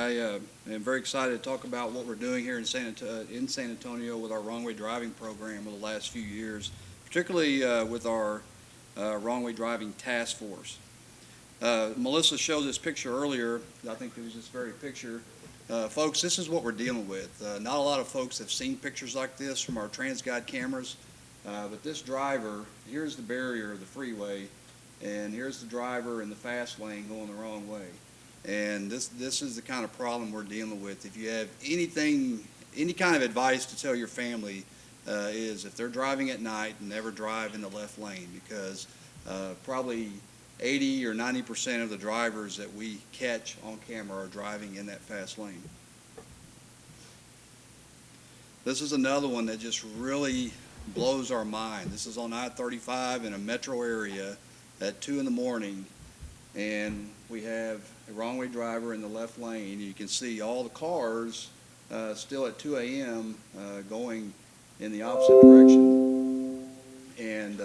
I am very excited to talk about what we're doing here in San Antonio with our wrong way driving program over the last few years, particularly with our wrong way driving task force. Melissa showed this picture earlier. I think it was this very picture. Folks, this is what we're dealing with. Not a lot of folks have seen pictures like this from our TransGuide cameras, but this driver, here's the barrier of the freeway, and here's the driver in the fast lane going the wrong way. And this is the kind of problem we're dealing with. If you have any kind of advice to tell your family, is if they're driving at night, never drive in the left lane, because probably 80 or 90% of the drivers that we catch on camera are driving in that fast lane. This is another one that just really blows our mind. This is on I-35 in a metro area at 2 in the morning, and we have a wrong way driver in the left lane. You can see all the cars still at 2 a.m. Going in the opposite direction. And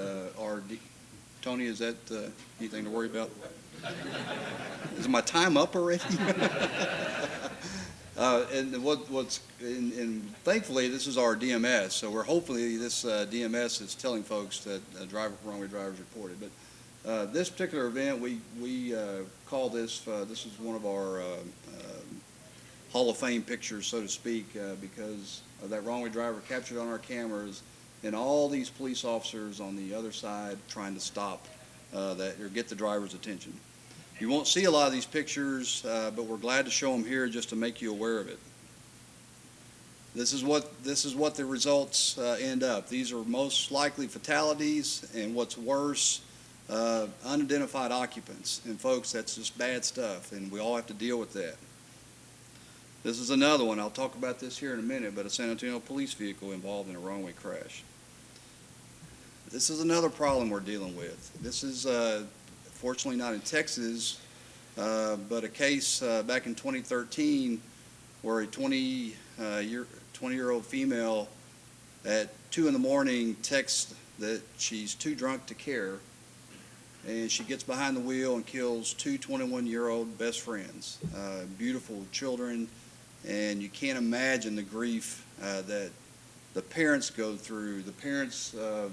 Tony, is that anything to worry about? Is my time up already? And thankfully this is our DMS, so hopefully this DMS is telling folks that wrong way drivers reported. But this particular event, we call this is one of our Hall of Fame pictures, so to speak, because of that wrong way driver captured on our cameras, and all these police officers on the other side trying to stop that or get the driver's attention. You won't see a lot of these pictures, but we're glad to show them here just to make you aware of it. This is what the results end up. These are most likely fatalities, and what's worse, unidentified occupants. And folks, that's just bad stuff, and we all have to deal with that. This is another one. I'll talk about this here in a minute, but a San Antonio police vehicle involved in a wrong way crash. This is another problem we're dealing with. This is fortunately not in Texas, but a case back in 2013 where a 20-year-old female at 2 in the morning texts that she's too drunk to care, and she gets behind the wheel and kills two 21-year-old best friends, beautiful children, and you can't imagine the grief that the parents go through. The parents, the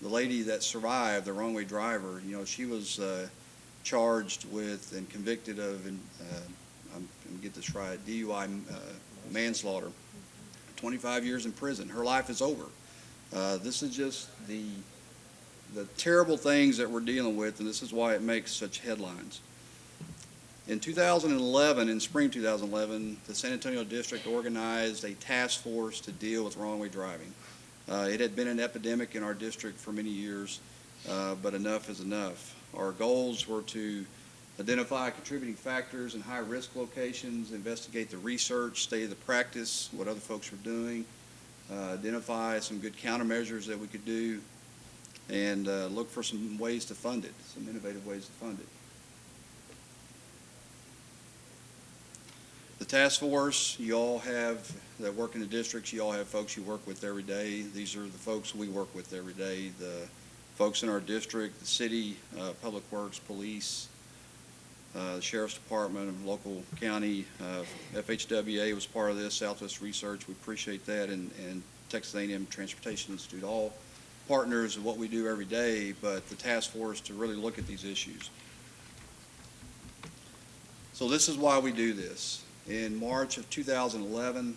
lady that survived, the wrong way driver, she was charged with and convicted of, I'm going to get this right, DUI manslaughter, 25 years in prison. Her life is over. This is just the terrible things that we're dealing with, and this is why it makes such headlines. In 2011, in spring 2011, the San Antonio District organized a task force to deal with wrong way driving. It had been an epidemic in our district for many years, but enough is enough. Our goals were to identify contributing factors in high-risk locations, investigate the research, state of the practice, what other folks were doing, identify some good countermeasures that we could do, and look for some ways to fund it, some innovative ways to fund it. The task force, you all have, that work in the districts, you all have folks you work with every day. These are the folks we work with every day. The folks in our district, the city, public works, police, the sheriff's department, and local county, FHWA was part of this, Southwest Research, we appreciate that, and Texas A&M Transportation Institute, all partners of what we do every day, but the task force to really look at these issues. So this is why we do this. In March of 2011,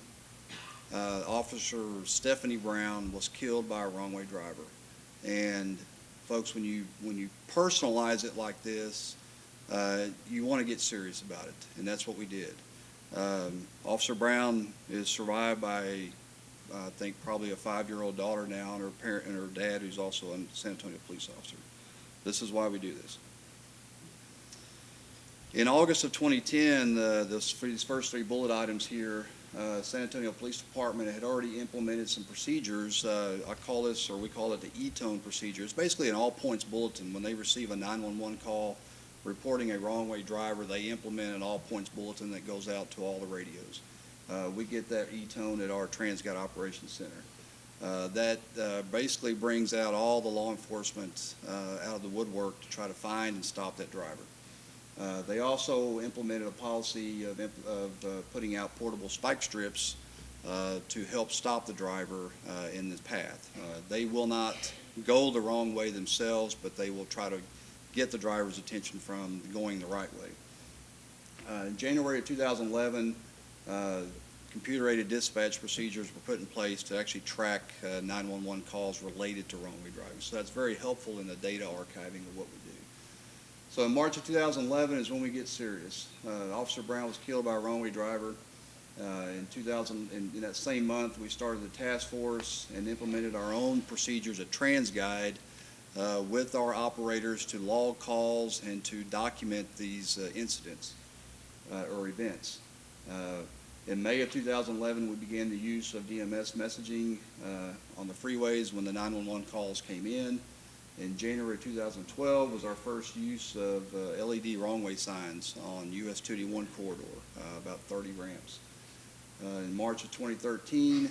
Officer Stephanie Brown was killed by a wrong way driver. And folks, when you personalize it like this, you want to get serious about it, and that's what we did. Officer Brown is survived by, I think, probably a 5-year-old daughter now, and her parent and her dad, who's also a San Antonio police officer. This is why we do this. In August of 2010, for these first 3 bullet items here, San Antonio Police Department had already implemented some procedures. We call it the E-tone procedure. It's basically an all-points bulletin. When they receive a 911 call reporting a wrong way driver, they implement an all-points bulletin that goes out to all the radios. We get that E-tone at our TransGuide Operations Center. That basically brings out all the law enforcement out of the woodwork to try to find and stop that driver. They also implemented a policy of putting out portable spike strips to help stop the driver in the path. They will not go the wrong way themselves, but they will try to get the driver's attention from going the right way. In January of 2011, computer-aided dispatch procedures were put in place to actually track 911 calls related to wrong-way driving. So that's very helpful in the data archiving of what we do. So in March of 2011 is when we get serious. Officer Brown was killed by a wrong-way driver. In that same month, we started the task force and implemented our own procedures at TransGuide with our operators to log calls and to document these incidents or events. In May of 2011, we began the use of DMS messaging on the freeways when the 911 calls came in. In January 2012 was our first use of LED wrong-way signs on US 281 corridor, about 30 ramps. In March of 2013,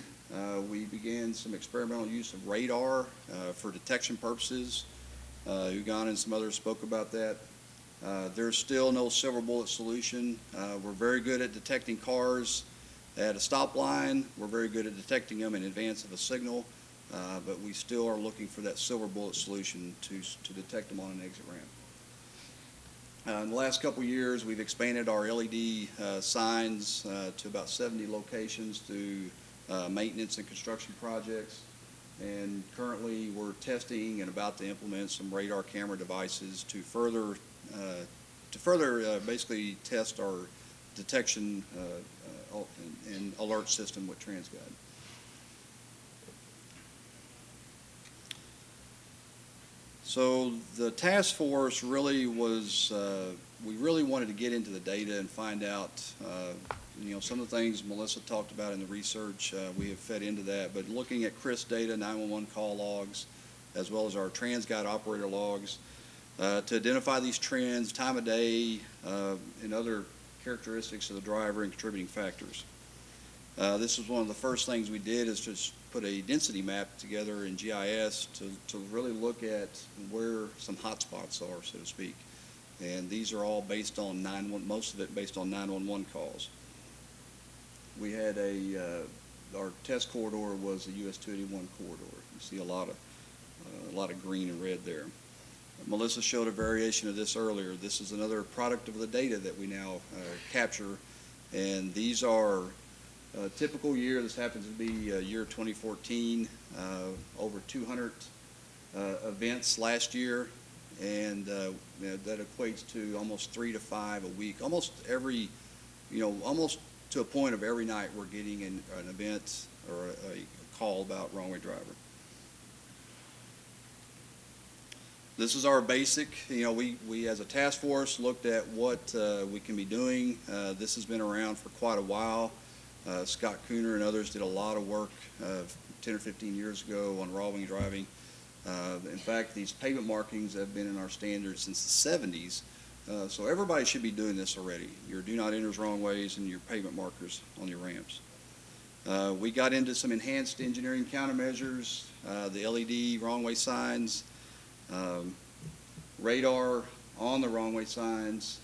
we began some experimental use of radar for detection purposes. Uganda and some others spoke about that. There's still no silver bullet solution. We're very good at detecting cars at a stop line. We're very good at detecting them in advance of a signal, but we still are looking for that silver bullet solution to detect them on an exit ramp. In the last couple of years, we've expanded our LED signs to about 70 locations through maintenance and construction projects. And currently, we're testing and about to implement some radar camera devices to further basically test our detection and alert system with TransGuide. So the task force really was, we really wanted to get into the data and find out, some of the things Melissa talked about in the research, we have fed into that, but looking at CRIS data, 911 call logs, as well as our TransGuide operator logs, to identify these trends, time of day, and other characteristics of the driver and contributing factors. This was one of the first things we did is just put a density map together in GIS to really look at where some hot spots are, so to speak. And these are all based on most of it based on 911 calls. We had our test corridor was the US 281 corridor. You see a lot of green and red there. Melissa showed a variation of this earlier. This is another product of the data that we now capture, and these are a typical year. This happens to be year 2014, over 200 events last year, and that equates to almost 3 to 5 a week. Almost every, almost to a point of every night we're getting an event or a call about wrong-way driver. This is our basic, we as a task force looked at what we can be doing. This has been around for quite a while. Scott Cooner and others did a lot of work 10 or 15 years ago on wrong-way driving. In fact, these pavement markings have been in our standards since the 70s. So everybody should be doing this already. Your do not enters wrong ways and your pavement markers on your ramps. We got into some enhanced engineering countermeasures, the LED wrong-way signs, radar on the wrong-way signs.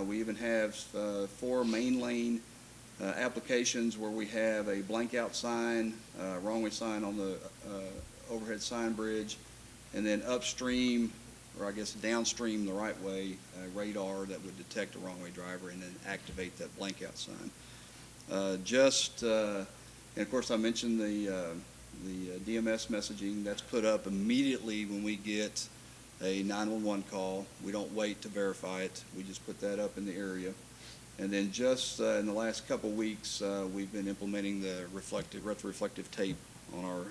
We even have 4 main lane applications where we have a blank out sign, wrong-way sign on the overhead sign bridge, and then upstream, or I guess downstream the right way, radar that would detect a wrong-way driver and then activate that blank out sign. And of course I mentioned the DMS messaging. That's put up immediately when we get a 911 call. We don't wait to verify it. We just put that up in the area. And then just in the last couple weeks, we've been implementing the retroreflective tape on our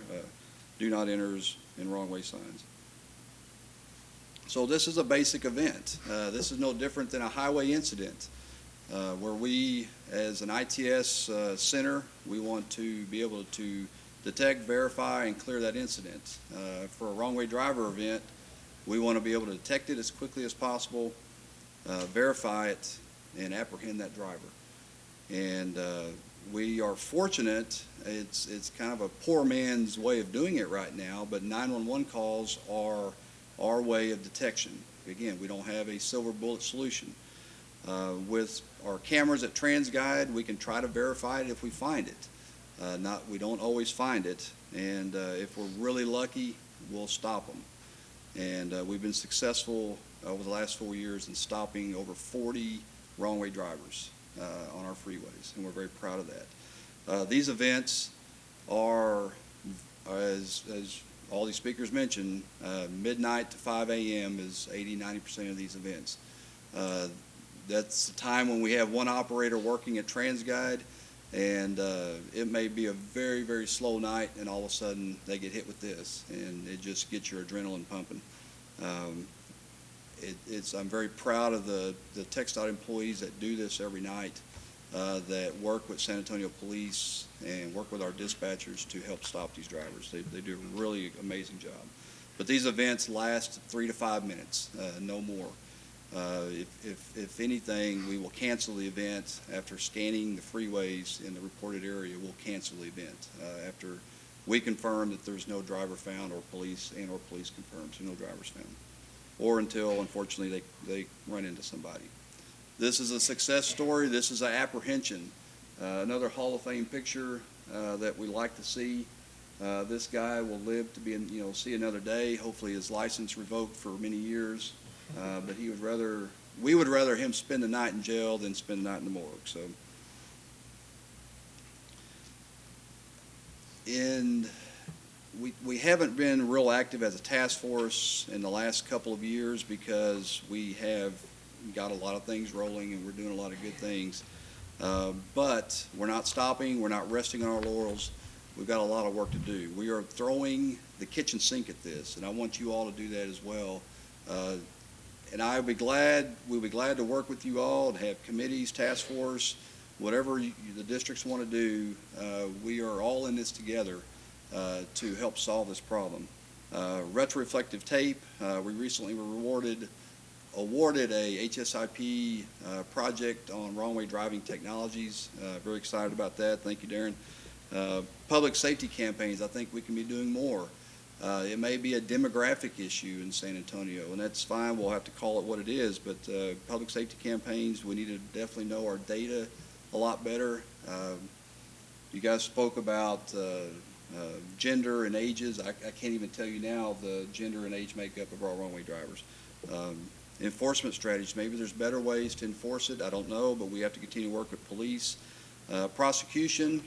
do not enters and wrong way signs. So this is a basic event. This is no different than a highway incident where we, as an ITS center, we want to be able to detect, verify, and clear that incident. For a wrong way driver event, we want to be able to detect it as quickly as possible, verify it, and apprehend that driver. And we are fortunate. It's kind of a poor man's way of doing it right now, but 911 calls are our way of detection. Again, we don't have a silver bullet solution. With our cameras at TransGuide, we can try to verify it if we find it. We don't always find it, and if we're really lucky, we'll stop them. And we've been successful over the last 4 years in stopping over 40 wrong-way drivers on our freeways, and we're very proud of that. These events are, as all these speakers mentioned, midnight to 5 a.m. is 80–90% of these events. That's the time when we have one operator working at TransGuide, and it may be a very, very slow night, and all of a sudden they get hit with this, and it just gets your adrenaline pumping. I'm very proud of the TxDOT employees that do this every night, that work with San Antonio Police and work with our dispatchers to help stop these drivers. They do a really amazing job. But these events last 3 to 5 minutes, no more. If anything, we will cancel the event after scanning the freeways in the reported area. We'll cancel the event after we confirm that there's no driver found, or police confirms no drivers found, or until, unfortunately, they run into somebody. This is a success story. This is an apprehension. Another Hall of Fame picture that we like to see. This guy will live to see another day. Hopefully his license revoked for many years. But we would rather him spend the night in jail than spend the night in the morgue. So, we haven't been real active as a task force in the last couple of years because we have got a lot of things rolling and we're doing a lot of good things. But we're not stopping. We're not resting on our laurels. We've got a lot of work to do. We are throwing the kitchen sink at this, and I want you all to do that as well. And we'll be glad to work with you all, to have committees, task force, whatever the districts want to do. We are all in this together to help solve this problem. Retroreflective tape, we recently were awarded a HSIP project on wrong-way driving technologies. Very excited about that. Thank you, Darren. Public safety campaigns, I think we can be doing more. It may be a demographic issue in San Antonio, and that's fine. We'll have to call it what it is, but public safety campaigns, we need to definitely know our data a lot better. You guys spoke about gender and ages. I can't even tell you now the gender and age makeup of our wrong-way drivers. Enforcement strategies, maybe there's better ways to enforce it. I don't know, but we have to continue to work with police. Prosecution.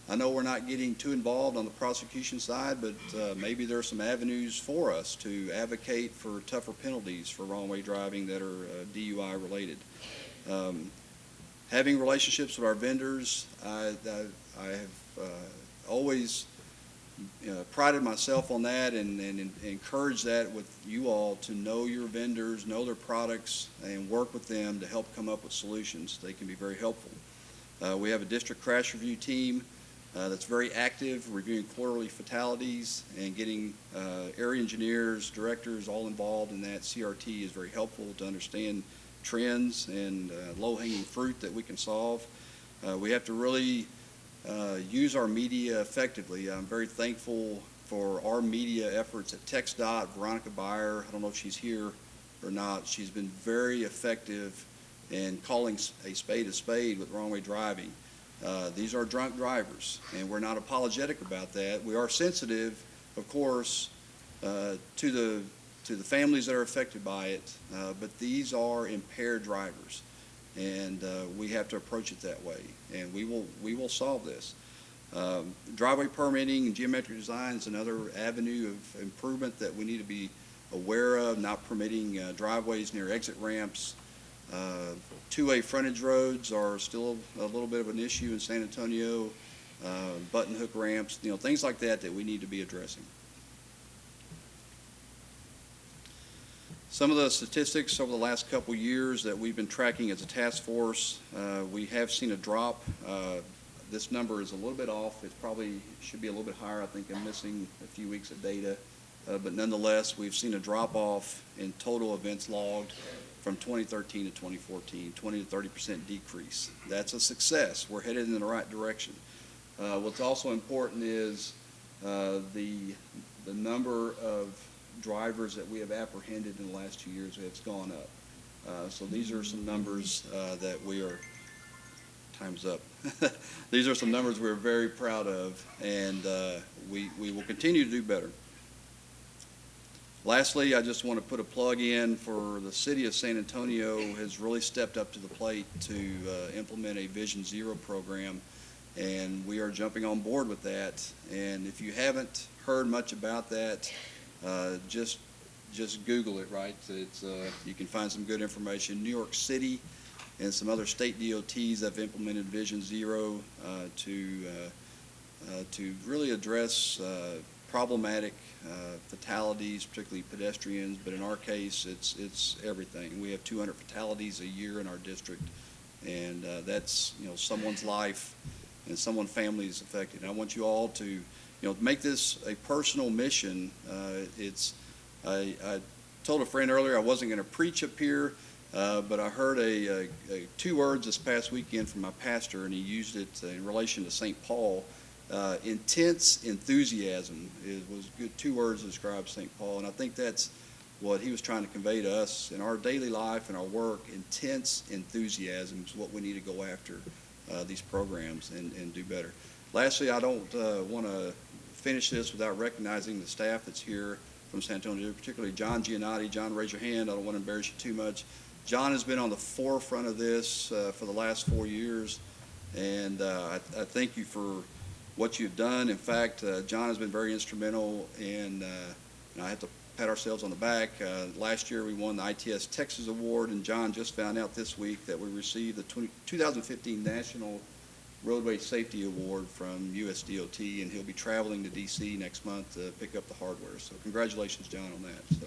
I know we're not getting too involved on the prosecution side, but maybe there are some avenues for us to advocate for tougher penalties for wrong-way driving that are DUI related. Having relationships with our vendors, I have always prided myself on that and encourage that with you all, to know your vendors, know their products, and work with them to help come up with solutions. They can be very helpful. We have a district crash review team that's very active, reviewing quarterly fatalities and getting area engineers, directors all involved in that. CRT is very helpful to understand trends and low-hanging fruit that we can solve. We have to really use our media effectively. I'm very thankful for our media efforts at TxDOT. Veronica Beyer, I don't know if she's here or not, she's been very effective in calling a spade with wrong-way driving. These are drunk drivers, and we're not apologetic about that. We are sensitive, of course, to the families that are affected by it, but these are impaired drivers, and we have to approach it that way, and we will solve this. Driveway permitting and geometric design is another avenue of improvement that we need to be aware of, not permitting driveways near exit ramps. Two-way frontage roads are still a little bit of an issue in San Antonio. Button hook ramps, things like that we need to be addressing. Some of the statistics over the last couple years that we've been tracking as a task force, we have seen a drop. This number is a little bit off. It probably should be a little bit higher. I think I'm missing a few weeks of data. But nonetheless, we've seen a drop off in total events logged from 2013 to 2014, 20 to 30% decrease. That's a success. We're headed in the right direction. What's also important is the number of drivers that we have apprehended in the last 2 years has gone up. So these are some numbers that we are, time's up. These are some numbers we're very proud of, and we will continue to do better. Lastly, I just want to put a plug in for the city of San Antonio has really stepped up to the plate to implement a Vision Zero program, and we are jumping on board with that. And if you haven't heard much about that, just Google it, right? It's you can find some good information. New York City and some other state DOTs have implemented Vision Zero to really address problematic fatalities, particularly pedestrians, but in our case, it's everything. We have 200 fatalities a year in our district, and that's someone's life and someone's family is affected. And I want you all to make this a personal mission. I told a friend earlier I wasn't going to preach up here, but I heard two words this past weekend from my pastor, and he used it in relation to St. Paul. Intense enthusiasm was good, two words to describe St. Paul, and I think that's what he was trying to convey to us in our daily life and our work. Intense enthusiasm is what we need to go after these programs and do better. Lastly, I don't want to finish this without recognizing the staff that's here from San Antonio, particularly John Giannotti. John, raise your hand. I don't want to embarrass you too much. John has been on the forefront of this for the last 4 years, and I thank you for what you've done. In fact, John has been very instrumental in, and I have to pat ourselves on the back. Last year we won the ITS Texas Award, and John just found out this week that we received the 2015 National Roadway Safety Award from USDOT, and he'll be traveling to D.C. next month to pick up the hardware. So congratulations, John, on that. So.